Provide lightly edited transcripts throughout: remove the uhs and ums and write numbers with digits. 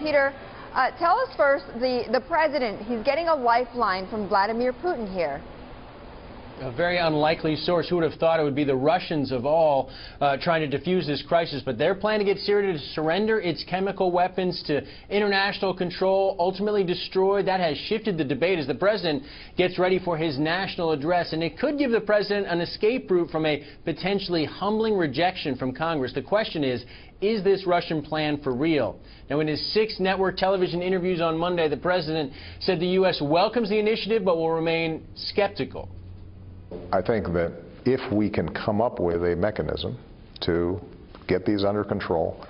Peter, tell us first, the president, he's getting a lifeline from Vladimir Putin here. A very unlikely source. Who would have thought it would be the Russians of all trying to defuse this crisis? But their plan to get Syria to surrender its chemical weapons to international control, ultimately destroyed, that has shifted the debate as the president gets ready for his national address. And it could give the president an escape route from a potentially humbling rejection from Congress. The question is this Russian plan for real? Now, in his 6 network television interviews on Monday, the president said the U.S. welcomes the initiative but will remain skeptical. I think that if we can come up with a mechanism to get these under control,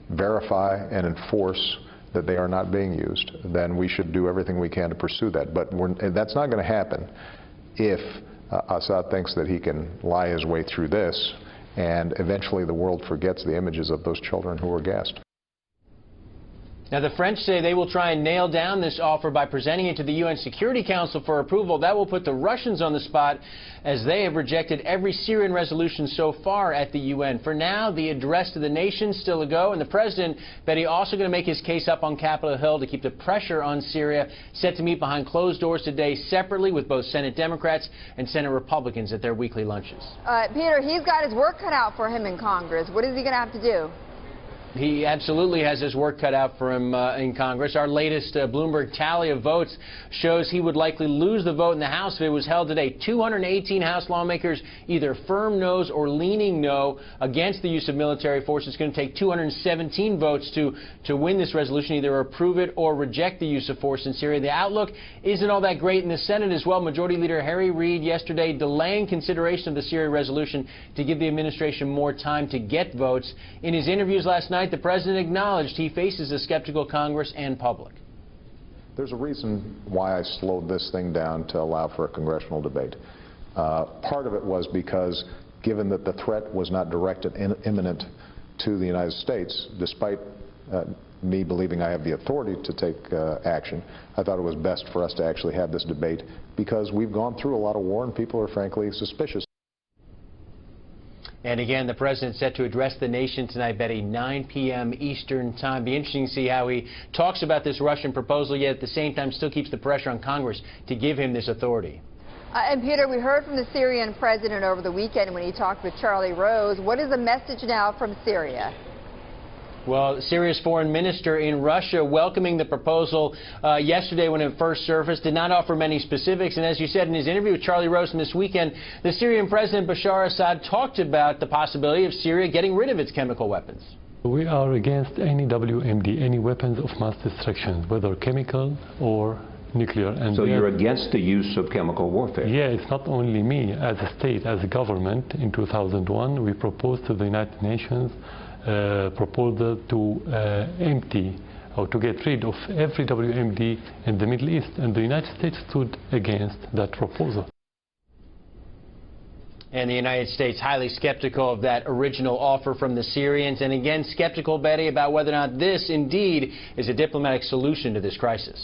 verify and enforce that they are not being used, then we should do everything we can to pursue that. But that's not going to happen if Assad thinks that he can lie his way through this, and eventually the world forgets the images of those children who were gassed. Now, the French say they will try and nail down this offer by presenting it to the UN Security Council for approval. That will put the Russians on the spot, as they have rejected every Syrian resolution so far at the UN. For now, the address to the nation still a go, and the president bet he's also going to make his case up on Capitol Hill to keep the pressure on Syria, set to meet behind closed doors today separately with both Senate Democrats and Senate Republicans at their weekly lunches. Peter, he's got his work cut out for him in Congress. What is he going to have to do? He absolutely has his work cut out for him in Congress. Our latest Bloomberg tally of votes shows he would likely lose the vote in the House if it was held today. 218 House lawmakers either firm no's or leaning no against the use of military force. It's going to take 217 votes to win this resolution, either approve it or reject the use of force in Syria. The outlook isn't all that great in the Senate as well. Majority Leader Harry Reid yesterday delaying consideration of the Syria resolution to give the administration more time to get votes. In his interviews last night, the president acknowledged he faces a skeptical Congress and public. There's a reason why I slowed this thing down to allow for a congressional debate. Part of it was because, given that the threat was not direct and imminent to the United States, despite me believing I have the authority to take action, I thought it was best for us to actually have this debate, because we've gone through a lot of war and people are frankly suspicious. And again, the president set to address the nation tonight, Betty, 9 p.m. Eastern time. Be interesting to see how he talks about this Russian proposal, yet at the same time still keeps the pressure on Congress to give him this authority. And Peter, we heard from the Syrian president over the weekend when he talked with Charlie Rose. What is the message now from Syria? Well, Syria's foreign minister in Russia welcoming the proposal yesterday when it first surfaced, did not offer many specifics. And as you said in his interview with Charlie Rose this weekend, the Syrian President Bashar Assad talked about the possibility of Syria getting rid of its chemical weapons. We are against any WMD, any weapons of mass destruction, whether chemical or nuclear. And so you're against the use of chemical warfare? Yeah, it's not only me. As a state, as a government, in 2001, we proposed to the United Nations proposal to empty or to get rid of every WMD in the Middle East, and the United States stood against that proposal. And the United States highly skeptical of that original offer from the Syrians, and again skeptical, Betty, about whether or not this indeed is a diplomatic solution to this crisis.